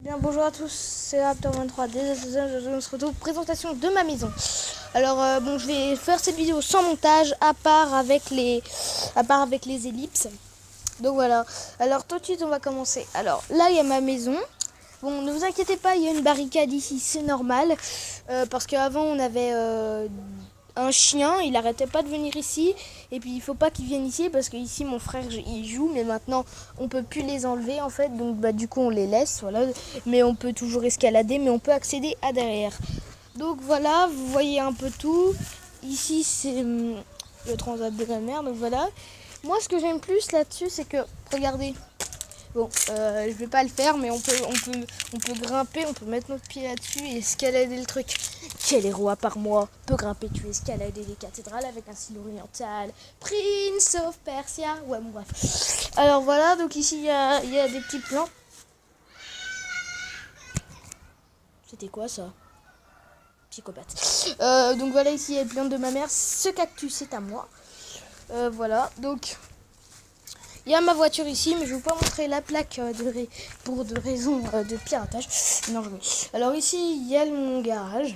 Bien, bonjour à tous, c'est Raptor23D. On se retrouve présentation de ma maison. Alors bon, je vais faire cette vidéo sans montage, à part avec les ellipses. Donc voilà. Alors tout de suite on va commencer. Alors là il y a ma maison. Bon, ne vous inquiétez pas, il y a une barricade ici, c'est normal, parce qu'avant on avait un chien, il arrêtait pas de venir ici, et puis il faut pas qu'il vienne ici parce que ici mon frère il joue, mais maintenant on peut plus les enlever en fait, donc bah du coup on les laisse, voilà, mais on peut toujours escalader, mais on peut accéder à derrière. Donc voilà, vous voyez un peu tout. Ici c'est le transat de la mer, donc voilà. Moi ce que j'aime plus là-dessus c'est que, regardez, bon, je vais pas le faire, mais on peut grimper, on peut mettre notre pied là-dessus et escalader le truc. Quel héros à part moi peut grimper, tu escalader les cathédrales avec un style oriental, Prince of Persia. Ouais, bon bref. Alors voilà, donc ici il y a des petits plans. C'était quoi ça? Psychopathe. Donc voilà, ici il y a le plan de ma mère. Ce cactus c'est à moi. Voilà, donc il y a ma voiture ici, mais je ne vais vous pas montrer la plaque pour de raisons de piratage. Non, je vais. Alors ici, il y a mon garage.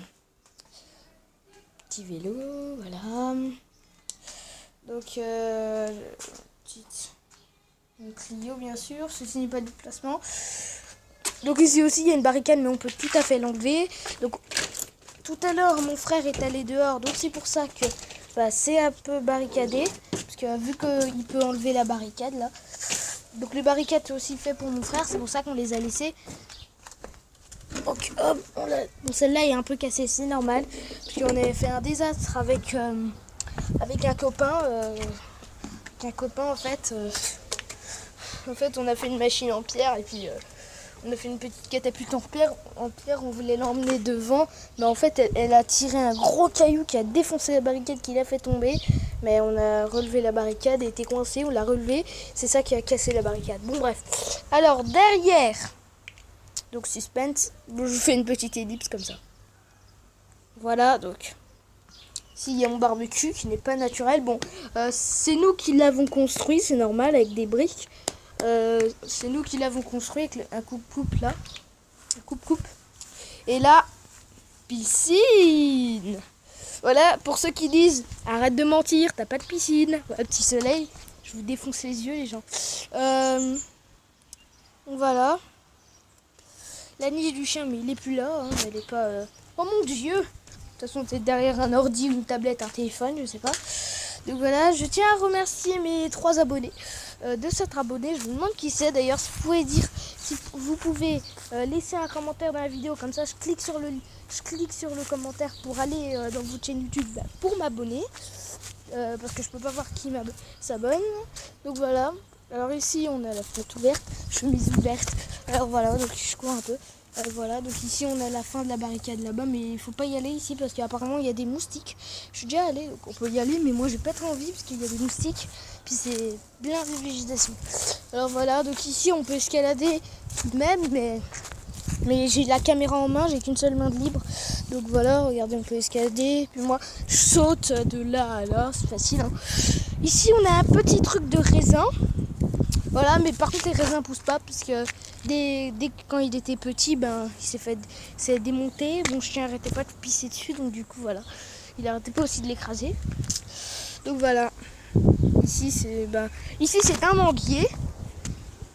Petit vélo, voilà. Donc, petite Clio, bien sûr. Ceci n'est pas du placement. Donc ici aussi, il y a une barricade, mais on peut tout à fait l'enlever. Donc, tout à l'heure, mon frère est allé dehors, donc c'est pour ça que bah, c'est un peu barricadé. Parce que vu qu'il peut enlever la barricade, là. Donc les barricades c'est aussi fait pour mon frère, c'est pour ça qu'on les a laissées. Donc hop, bon, celle-là est un peu cassée, c'est normal. Parce qu'on avait fait un désastre avec un copain. En fait. En fait, on a fait une machine en pierre et puis on a fait une petite catapulte en pierre. On voulait l'emmener devant. Mais en fait, elle a tiré un gros caillou qui a défoncé la barricade, qui l'a fait tomber. Mais on a relevé la barricade, elle était coincée, on l'a relevée. C'est ça qui a cassé la barricade. Bon, bref. Alors, derrière, donc suspense, je vous fais une petite ellipse comme ça. Voilà, donc. Ici, il y a mon barbecue qui n'est pas naturel. Bon, c'est nous qui l'avons construit, c'est normal, avec des briques. C'est nous qui l'avons construit avec un coupe-coupe là. Un coupe-coupe. Et là, piscine. Voilà, pour ceux qui disent arrête de mentir, t'as pas de piscine. Voilà, petit soleil, je vous défonce les yeux les gens. Voilà. La niche du chien, mais il est plus là, hein, elle est pas. Oh mon dieu. De toute façon, c'est derrière un ordi ou une tablette, un téléphone, je sais pas. Donc voilà, je tiens à remercier mes 3 abonnés de s'être abonnés. Je vous demande qui c'est d'ailleurs, si vous pouvez laisser un commentaire dans la vidéo, comme ça je clique sur le commentaire pour aller dans votre chaîne YouTube pour m'abonner. Parce que je peux pas voir qui s'abonne. Donc voilà. Alors ici on a la fenêtre ouverte, chemise ouverte. Alors voilà, donc je cours un peu. Voilà, donc ici on a la fin de la barricade là-bas, mais il faut pas y aller ici parce qu'apparemment il y a des moustiques. Je suis déjà allée, donc on peut y aller, mais moi j'ai pas trop envie parce qu'il y a des moustiques. Puis c'est bien de végétation. Alors voilà, donc ici on peut escalader tout de même, mais j'ai la caméra en main, j'ai qu'une seule main de libre. Donc voilà, regardez, on peut escalader. Puis moi, je saute de là à là, c'est facile. Hein. Ici, on a un petit truc de raisin. Voilà, mais par contre, les raisins poussent pas parce que dès quand il était petit, ben, il s'est démonté. Mon chien arrêtait pas de pisser dessus, donc du coup, voilà. Il arrêtait pas aussi de l'écraser. Donc voilà. Ici, c'est un manguier.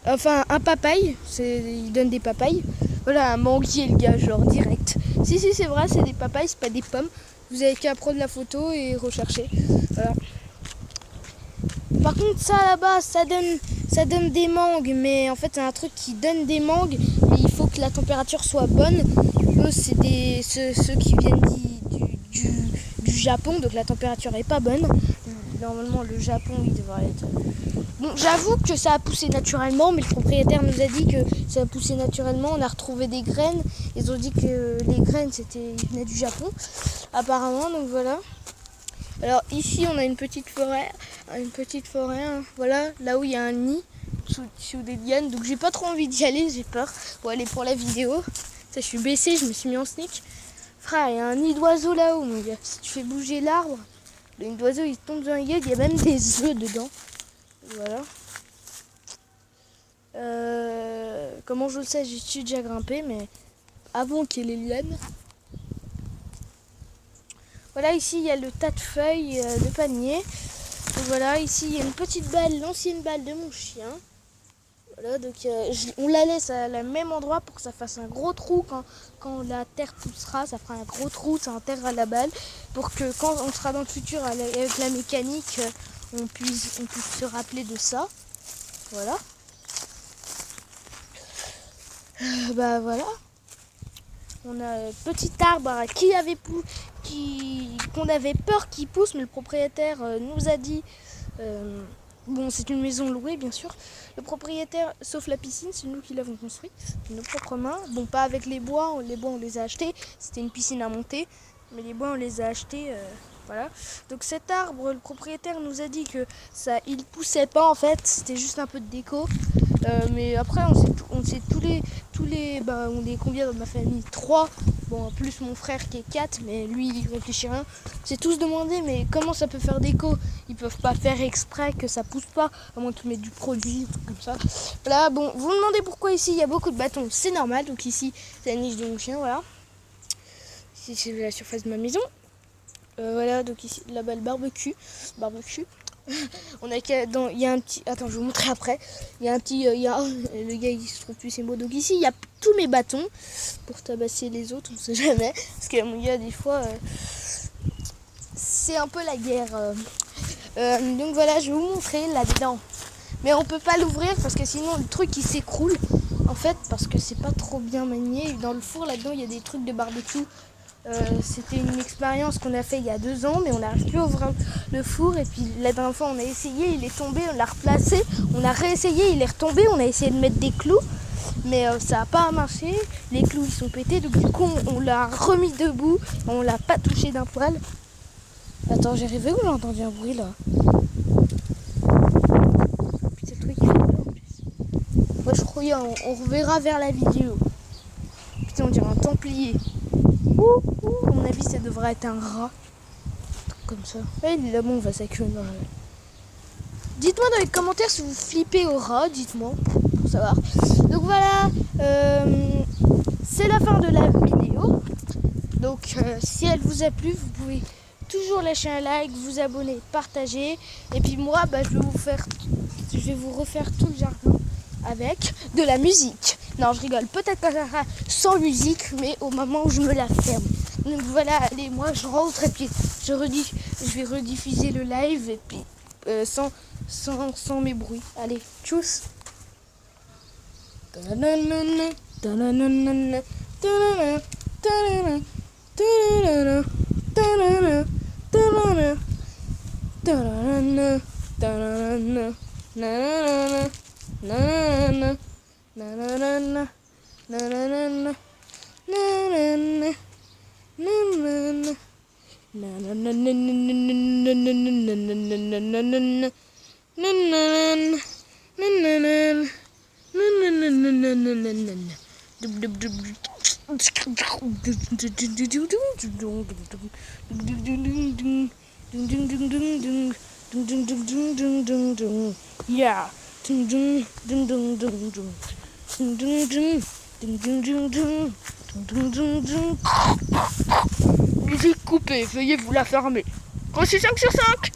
Enfin, un papaye. Il donne des papayes. Voilà, un manguier, le gars, genre direct. Si, c'est vrai, c'est des papayes, c'est pas des pommes. Vous avez qu'à prendre la photo et rechercher. Voilà. Par contre, ça là-bas, ça donne des mangues, mais en fait, c'est un truc qui donne des mangues, mais il faut que la température soit bonne. Eux, c'est ceux qui viennent du Japon, donc la température est pas bonne. Normalement, le Japon, il devrait être... Bon, j'avoue que ça a poussé naturellement, mais le propriétaire nous a dit que ça a poussé naturellement. On a retrouvé des graines. Ils ont dit que les graines, ils venaient du Japon, apparemment, donc voilà. Alors ici, on a une petite forêt, hein, voilà, là où il y a un nid, sous des lianes. Donc j'ai pas trop envie d'y aller, j'ai peur. Bon, aller pour la vidéo. Ça, je suis baissée, je me suis mis en sneak. Frère, il y a un nid d'oiseau là-haut, mon gars. Si tu fais bouger l'arbre, le nid d'oiseau, il tombe dans la gueule, il y a même des œufs dedans. Voilà. Comment je le sais, j'y suis déjà grimpé, mais avant qu'il y ait les lianes. Voilà, ici il y a le tas de feuilles de palmier. Donc voilà, ici il y a une petite balle, l'ancienne balle de mon chien. Voilà, donc on la laisse à le même endroit pour que ça fasse un gros trou. Quand la terre poussera, ça fera un gros trou, ça enterrera la balle. Pour que quand on sera dans le futur avec la mécanique, on puisse se rappeler de ça. Voilà. Bah voilà. On a un petit arbre qu'on avait peur qu'il pousse, mais le propriétaire nous a dit... bon, c'est une maison louée, bien sûr. Le propriétaire, sauf la piscine, c'est nous qui l'avons construit, de nos propres mains. Bon, pas avec les bois on les a achetés. C'était une piscine à monter, mais les bois, on les a achetés. Voilà. Donc cet arbre, le propriétaire nous a dit que ça, il poussait pas en fait. C'était juste un peu de déco. Mais après, on sait on est combien dans ma famille? 3. Bon, plus mon frère qui est 4, mais lui, il réfléchit rien. On s'est tous demandé, mais comment ça peut faire d'écho? Ils peuvent pas faire exprès que ça pousse pas, à moins de mettre du produit, comme ça. Là, bon, vous me demandez pourquoi ici, il y a beaucoup de bâtons. C'est normal, donc ici, c'est la niche de mon chien, voilà. Ici, c'est la surface de ma maison. Voilà, donc ici, là-bas, le barbecue. Il y a un petit... Attends, je vais vous montrer après. Il y a un petit... le gars, il se trouve plus ses mots. Donc ici, il y a tous mes bâtons pour tabasser les autres, on ne sait jamais. Parce qu'il y a des fois... c'est un peu la guerre. Donc voilà, je vais vous montrer là-dedans. Mais on peut pas l'ouvrir parce que sinon, le truc, il s'écroule. En fait, parce que c'est pas trop bien manié. Dans le four, là-dedans, il y a des trucs de barbecue. C'était une expérience qu'on a fait il y a 2 ans, mais on n'arrive plus à ouvrir le four. Et puis la dernière fois on a essayé, il est tombé, on l'a replacé, on a réessayé, il est retombé, on a essayé de mettre des clous, mais ça n'a pas marché, les clous ils sont pétés, donc du coup on l'a remis debout, on l'a pas touché d'un poil. Attends, j'ai rêvé ou j'ai entendu un bruit là? Putain, le truc il fait peur en plus. Moi je croyais, on reverra vers la vidéo. Putain, on dirait un templier. À mon avis, ça devrait être un rat. Un truc comme ça. Et là, bon, on va s'accueillir. Dites-moi dans les commentaires si vous flippez au rat, dites-moi, pour savoir. Donc voilà, c'est la fin de la vidéo. Donc si elle vous a plu, vous pouvez toujours lâcher un like, vous abonner, partager. Et puis moi, je vais vous refaire tout le jardin avec de la musique. Non, je rigole. Peut-être que ça sera sans musique, mais au moment où je me la ferme. Donc voilà, allez, moi je rentre et puis je vais rediffuser le live et puis sans mes bruits. Allez, tchuss. Yeah. Musique coupée, veuillez vous la fermer. Reçu 5 sur 5.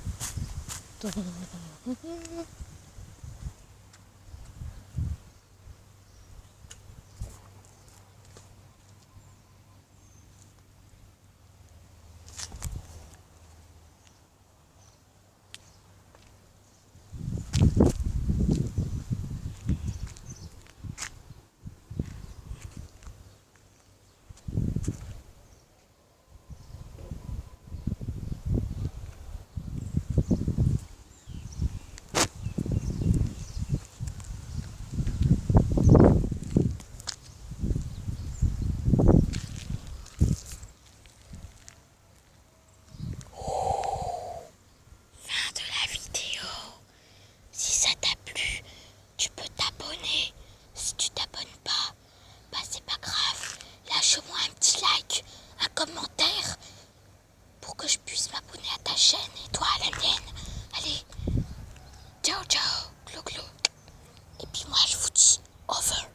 Lâche-moi un petit like, un commentaire pour que je puisse m'abonner à ta chaîne et toi à la mienne. Allez, ciao ciao, clo clo. Et puis moi je vous dis over.